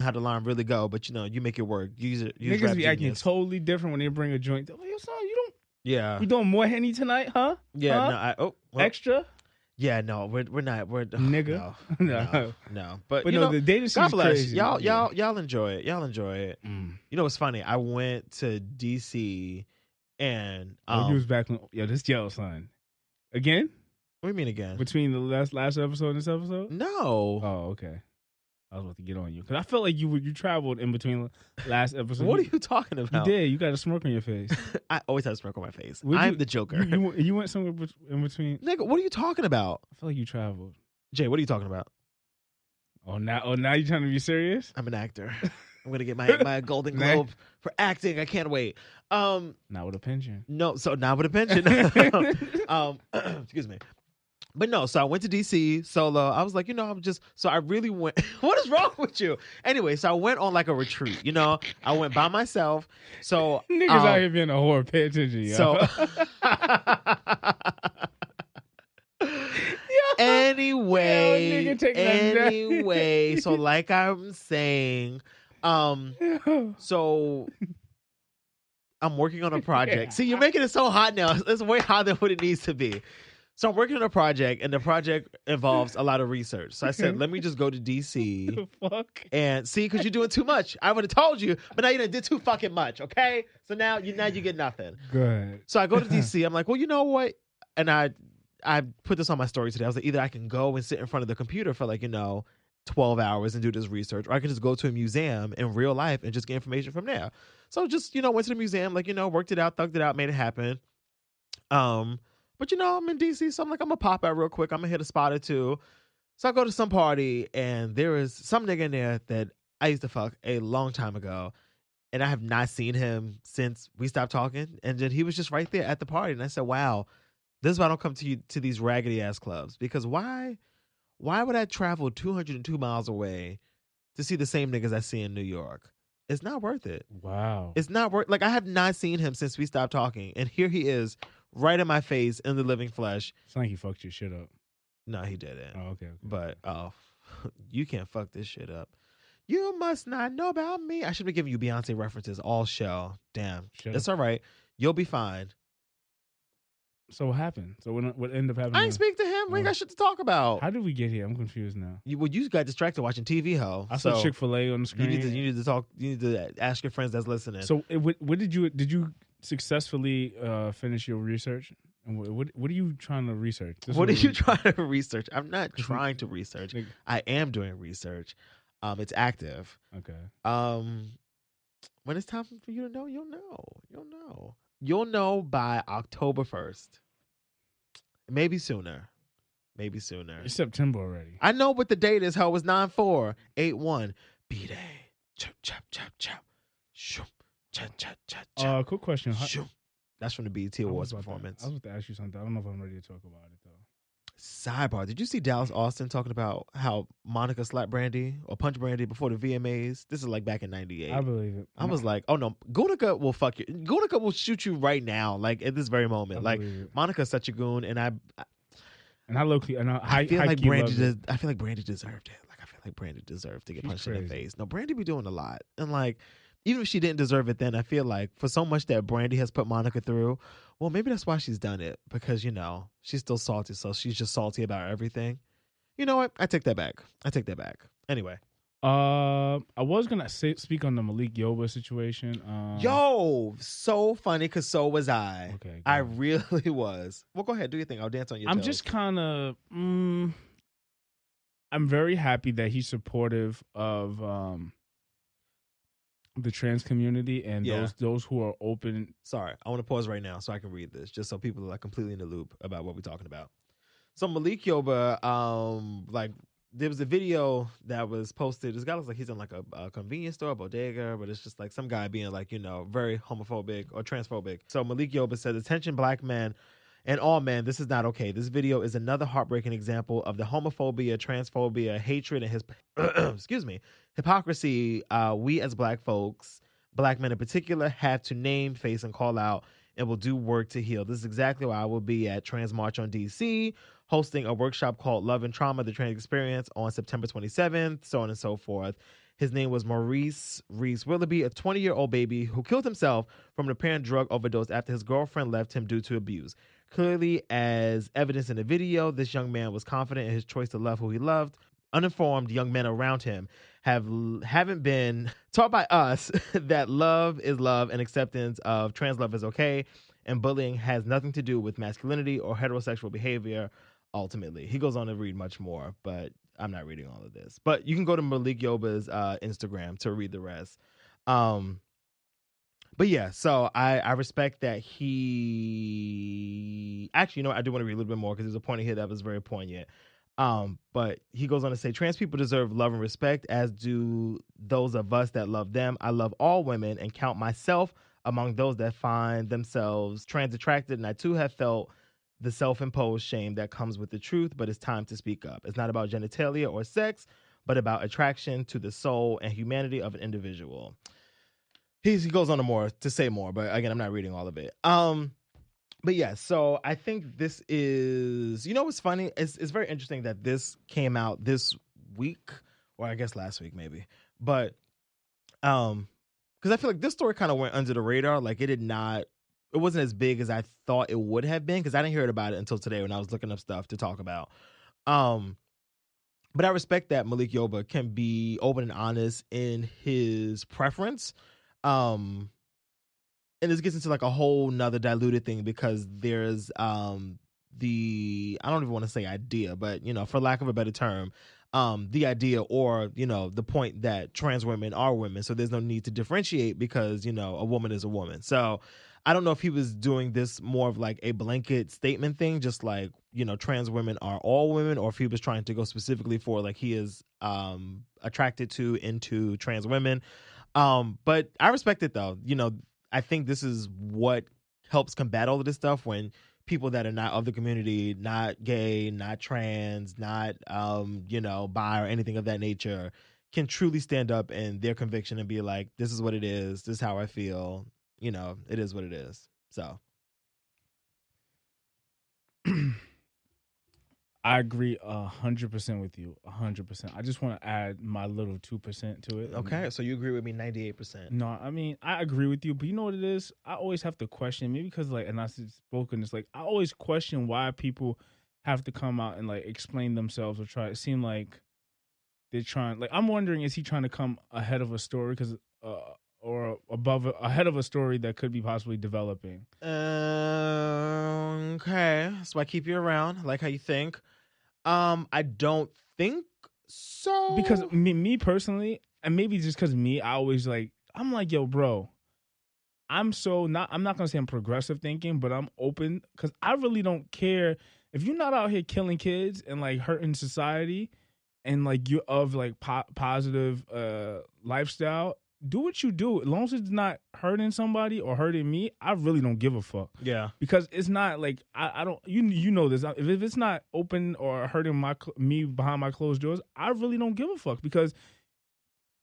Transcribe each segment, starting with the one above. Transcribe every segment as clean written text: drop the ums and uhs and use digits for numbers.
how the line really go, but you make it work. Use Niggas Rap be acting Genius. totally different when they bring a joint. Yo, son, Yeah. you doing more Henny tonight, huh? Yeah. Huh? Extra? Yeah, no, we're not. We're Nigga. No. But the dating God scene's bless crazy. y'all enjoy it. Y'all enjoy it. You know what's funny? I went to DC and you was back when this yellow son. Again? What do you mean again? Between the last episode and this episode? No. Oh, okay. I was about to get on you because I felt like you traveled in between last episode. What are you talking about? You did. You got a smirk on your face. I always have a smirk on my face. I'm the Joker. You went somewhere in between. Nigga, what are you talking about? I feel like you traveled. Jay, what are you talking about? Oh, now you trying to be serious? I'm an actor. I'm gonna get my Golden Globe for acting. I can't wait. Not with a pension. No, so not with a pension. Excuse me. But no, so I went to DC solo. I was like, I really went. What is wrong with you? Anyway, so I went on like a retreat. I went by myself. So niggas out here being a whore. Pay attention, yo. So anyway, so like I'm saying, so I'm working on a project. Yeah. See, you're making it so hot now. It's way hotter than what it needs to be. So I'm working on a project, and the project involves a lot of research. So I said, let me just go to DC. The fuck? And see, because you're doing too much. I would have told you, but now you did too fucking much, okay? So now you get nothing. Good. So I go to DC. I'm like, well, you know what? And I put this on my story today. I was like, either I can go and sit in front of the computer for 12 hours and do this research, or I can just go to a museum in real life and just get information from there. So just, went to the museum, worked it out, thugged it out, made it happen. But I'm in DC, so I'm like, I'm gonna pop out real quick. I'm gonna hit a spot or two. So I go to some party, and there is some nigga in there that I used to fuck a long time ago, and I have not seen him since we stopped talking. And then he was just right there at the party, and I said, wow, this is why I don't come to these raggedy ass clubs, because why would I travel 202 miles away to see the same niggas I see in New York? It's not worth it. Wow. It's not worth. I have not seen him since we stopped talking, and here he is. Right in my face, in the living flesh. It's like he fucked your shit up. No, he didn't. Oh, okay. But, you can't fuck this shit up. You must not know about me. I should be giving you Beyonce references all show. Damn. It's all right. You'll be fine. So what happened? So what ended up happening? I ain't speak to him. We ain't got shit to talk about. How did we get here? I'm confused now. You got distracted watching TV, ho. I saw Chick-fil-A on the screen. You need to talk. You need to ask your friends that's listening. So what did you successfully finish your research? And what are you trying to research? What are you trying to research? I'm not trying to research. I am doing research. It's active. Okay. When it's time for you to know, you'll know. You'll know by October 1st. Maybe sooner. It's September already. I know what the date is, ho. It's 9/4/81. B-Day. Chop, chop, chop, chop. Shoop. Chop, chop, chop, chop. Quick question. That's from the BET Awards performance. I was about to ask you something. I don't know if I'm ready to talk about it, though. Sidebar. Did you see Dallas Austin talking about how Monica slapped Brandy or punched Brandy before the VMAs? This is back in 98. I believe it. I was like, oh no, Gunica will fuck you. Gunica will shoot you right now, at this very moment. Monica's such a goon, and I feel like Brandy deserved it. I feel like Brandy deserved to get punched in the face. No, Brandy be doing a lot, and even if she didn't deserve it then, I feel like for so much that Brandy has put Monica through, well, maybe that's why she's done it, because, she's still salty, so she's just salty about everything. You know what? I take that back. Anyway. I was going to speak on the Malik Yoba situation. Yo, so funny, because so was I. Okay. I really was. Well, go ahead. Do your thing. I'll dance on your toes. I'm just kind of... I'm very happy that he's supportive of... the trans community and those who are open. Sorry, I want to pause right now so I can read this, just so people are completely in the loop about what we're talking about. So Malik Yoba, there was a video that was posted. This guy looks like he's in a convenience store, bodega, but it's just some guy being very homophobic or transphobic. So Malik Yoba says, "Attention, black men and all men, this is not okay. This video is another heartbreaking example of the homophobia, transphobia, hatred, and hypocrisy we as black folks, black men in particular, have to name, face, and call out, and will do work to heal. This is exactly why I will be at Trans March on DC, hosting a workshop called Love and Trauma, the Trans Experience on September 27th, so on and so forth. His name was Maurice Reese Willoughby, a 20-year-old baby who killed himself from an apparent drug overdose after his girlfriend left him due to abuse. Clearly, as evidenced in the video, this young man was confident in his choice to love who he loved. Uninformed young men around him haven't been taught by us that love is love and acceptance of trans love is okay, and bullying has nothing to do with masculinity or heterosexual behavior. Ultimately, he goes on to read much more, but I'm not reading all of this. But you can go to Malik Yoba's Instagram to read the rest. But yeah, so I respect that he actually, I do want to read a little bit more because there's a point here that was very poignant. But he goes on to say, trans people deserve love and respect, as do those of us that love them. I love all women and count myself among those that find themselves trans attracted, and I too have felt the self-imposed shame that comes with the truth, but it's time to speak up. It's not about genitalia or sex, but about attraction to the soul and humanity of an individual. He goes on to say more, but again, I'm not reading all of it. But yeah, so I think this is, what's funny? It's very interesting that this came out this week, or I guess last week maybe. But because I feel like this story kind of went under the radar. Like it wasn't as big as I thought it would have been, because I didn't hear about it until today when I was looking up stuff to talk about. But I respect that Malik Yoba can be open and honest in his preference. And this gets into like a whole nother diluted thing, because there's I don't even want to say idea, but for lack of a better term, the idea or the point that trans women are women, so there's no need to differentiate because a woman is a woman. So I don't know if he was doing this more of like a blanket statement thing, just like trans women are all women, or if he was trying to go specifically for like he is attracted to into trans women. But I respect it though. I think this is what helps combat all of this stuff, when people that are not of the community, not gay, not trans, not bi or anything of that nature, can truly stand up in their conviction and be like, this is what it is, this is how I feel, it is what it is. So I agree 100% with you, 100%. I just want to add my little 2% to it. Okay, so you agree with me 98%. No, I mean, I agree with you, but you know what it is? I always have to question, maybe because and I've spoken, it's like, I always question why people have to come out and like explain themselves or try. It seems like they're trying, like, I'm wondering, is he trying to come ahead of a story or ahead of a story that could be possibly developing? Okay, so I keep you around. I like how you think. I don't think so. Because me personally, and maybe just because I always I'm like, yo, bro, I'm not gonna say I'm progressive thinking, but I'm open, because I really don't care if you're not out here killing kids and like hurting society, and like you of like positive lifestyle. Do what you do, as long as it's not hurting somebody or hurting me. I really don't give a fuck. Yeah, because it's not like I don't. You know this. If it's not open or hurting me behind my closed doors, I really don't give a fuck, because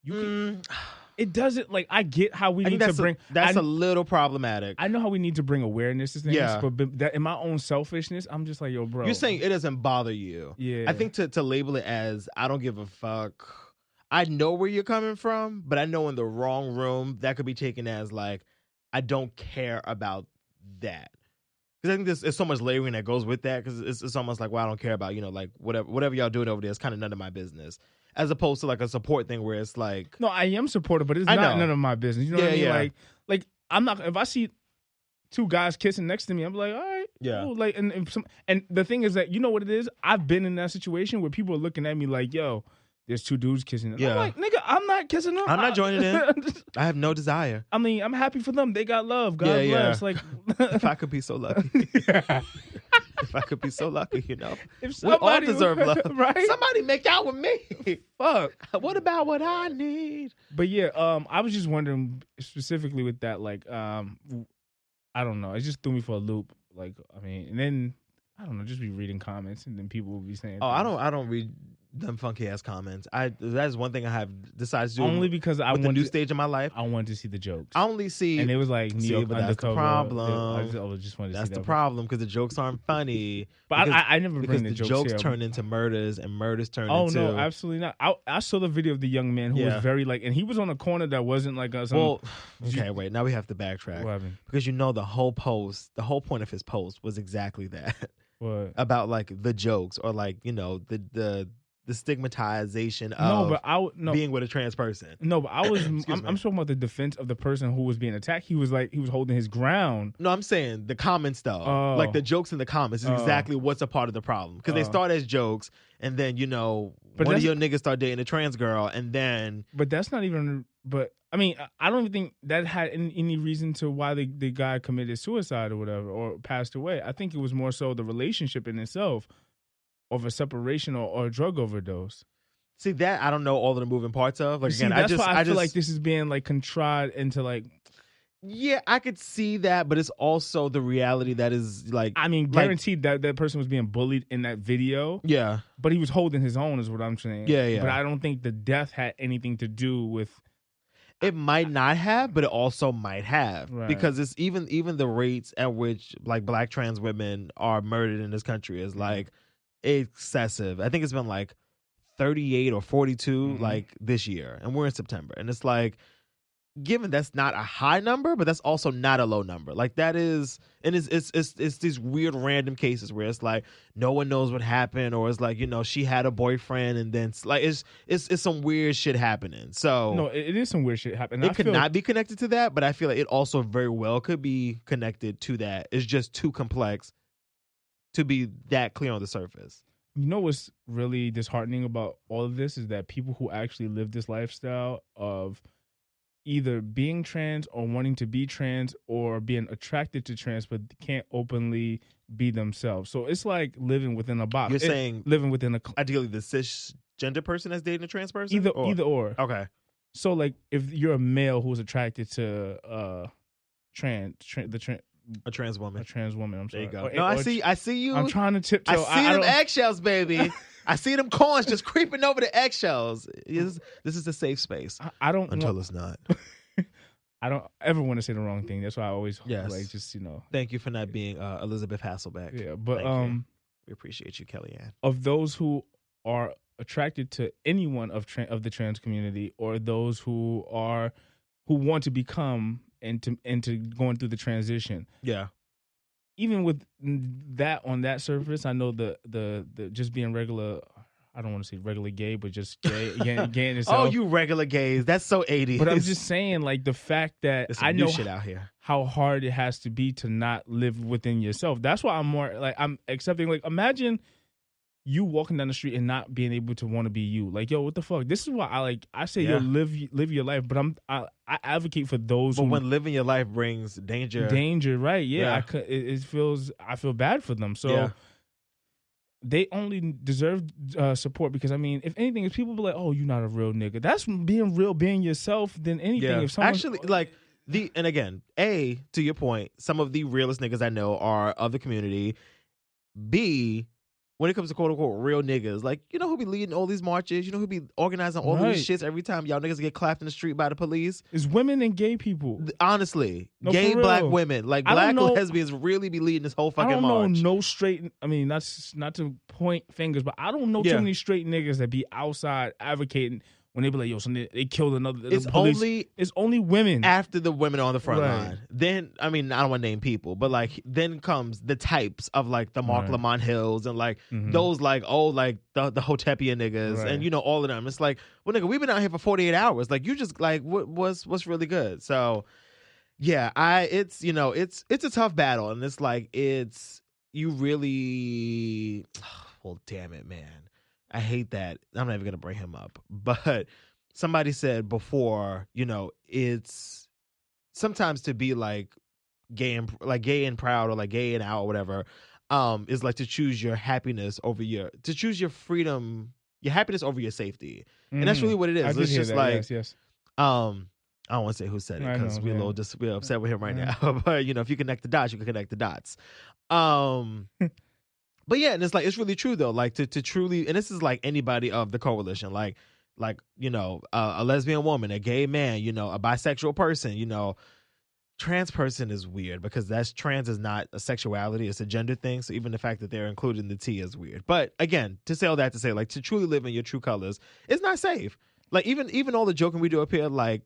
it doesn't, like, I get how we need to bring. That's a little problematic. I know how we need to bring awareness to things. Yeah. But that, in my own selfishness, I'm just like, yo, bro. You're saying it doesn't bother you. Yeah. I think to label it as I don't give a fuck. I know where you're coming from, but I know in the wrong room that could be taken as like, I don't care about that. Because I think there's so much layering that goes with that, because it's almost like, well, I don't care about, like whatever y'all doing over there is kind of none of my business. As opposed to like a support thing where it's like, no, I am supportive, but it's not none of my business. You know what I mean? Yeah. Like I'm not, if I see two guys kissing next to me, I'm like, all right. Yeah. Cool. Like, and the thing is that, you know what it is? I've been in that situation where people are looking at me like, yo, there's two dudes kissing them. Yeah. I'm like, nigga, I'm not kissing them. I'm not joining in. I have no desire. I mean, I'm happy for them. They got love. God bless. Like, if I could be so lucky. If I could be so lucky, If we all deserve love. Right? Somebody make out with me. Fuck. What about what I need? But yeah, I was just wondering specifically with that, like, I don't know. It just threw me for a loop. Like, I mean, and then I don't know, just be reading comments, and then people will be saying, "Oh, I don't read them funky ass comments. That is one thing I have decided to do. Only because I with the wanted new stage in my life. I wanted to see the jokes. I only see, and it was like New see, York but undercover. that's the problem. I just wanted to That's see the that. problem because the jokes aren't funny. But I never because bring the jokes here. turn into murders and murders turn Oh into. no, absolutely not. I saw the video of the young man who was very like, and he was on a corner that wasn't like Well, okay, wait. Now we have to backtrack What happened? because the whole point of his post was exactly that. What? About like the jokes or like the stigmatization of being with a trans person. No, but I was I'm talking about the defense of the person who was being attacked. He was holding his ground. No, I'm saying the comments though. Like the jokes in the comments is exactly what's a part of the problem. Because they start as jokes and then one of your niggas start dating a trans girl and then. But that's not even. But I mean, I don't even think that had any reason to why the guy committed suicide or whatever or passed away. I think it was more so the relationship in itself of a separation or a drug overdose. See, that I don't know all of the moving parts of. Like, again, that's why I feel like this is being like contrived into like. Yeah, I could see that, but it's also the reality that is like. I mean, guaranteed that person was being bullied in that video. Yeah, but he was holding his own, is what I'm saying. Yeah. But I don't think the death had anything to do with. It might not have, but it also might have, because it's even the rates at which like black trans women are murdered in this country is like excessive. I think it's been like 38 or 42 like this year, and we're in September, and it's like, given that's not a high number, but that's also not a low number. Like that is, and it's these weird random cases where it's like no one knows what happened, or it's like she had a boyfriend, and then like it's some weird shit happening. So no, it is some weird shit happening. It could not be connected to that, but I feel like it also very well could be connected to that. It's just too complex to be that clear on the surface. You know what's really disheartening about all of this is that people who actually live this lifestyle of either being trans or wanting to be trans or being attracted to trans but can't openly be themselves. So it's like living within a box. You're saying living within a ideally the cisgender person that's dating a trans person? Either or. Okay. So like if you're a male who's attracted to a trans woman. I'm sorry. There you go. I see you. I'm trying to tiptoe. I see them eggshells, baby. I see them corns just creeping over the eggshells. This is a safe space. I don't until it's not. I don't ever want to say the wrong thing. That's why I always like just Thank you for not being Elizabeth Hasselbeck. Yeah, but we appreciate you, Kellyanne. Of those who are attracted to anyone of the trans community, or those who want to become into going through the transition. Yeah. Even with that on that surface, I know the just being regular. I don't want to say regular gay, but just gay in itself. Oh, you regular gays. That's so 80s. But I'm just saying, like, the fact that I know shit out here. How hard it has to be to not live within yourself. That's why I'm more like I'm accepting. Like, imagine you walking down the street and not being able to want to be you. Like, yo, what the fuck? This is why I say, yo, live your life. But I advocate for those. But when living your life brings danger, right? Yeah. I feel bad for them. So they only deserve support because I mean, if anything, if people be like, oh, you're not a real nigga, that's being real, being yourself. Than anything. Yeah. If someone actually like. And again, A, to your point, some of the realest niggas I know are of the community. B, when it comes to quote unquote real niggas, like, you know who be leading all these marches? You know who be organizing all these shits every time y'all niggas get clapped in the street by the police? It's women and gay people. Honestly. No, gay black women. Like, black lesbians really be leading this whole fucking march. I don't know no straight, I mean, that's not to point fingers, but I don't know too many straight niggas that be outside advocating when they be like, yo, so they killed another. It's only women. After the women on the front line. Then, I mean, I don't want to name people, but like, then comes the types of like the Mark Lamont Hills and like those like, like the Hotepia niggas and, you know, all of them. It's like, well, nigga, we've been out here for 48 hours. Like, you just like, what's really good? So, yeah, it's a tough battle. And it's like, you really, well, damn it, man. I hate that. I'm not even going to bring him up. But somebody said before, you know, it's sometimes to be like gay and proud or like gay and out or whatever, is like to choose your happiness over to choose your freedom, your happiness over your safety. And that's really what it is. It's just like, yes. I don't want to say who said it because we're upset with him right now. But, you know, if you connect the dots, you can connect the dots. But yeah, and it's like, it's really true though. Like to truly, and this is like anybody of the coalition, like a lesbian woman, a gay man, a bisexual person, trans person is weird because trans is not a sexuality, it's a gender thing. So even the fact that they're including the T is weird. But again, to say all that to say, like, to truly live in your true colors, it's not safe. Like even all the joking we do up here, like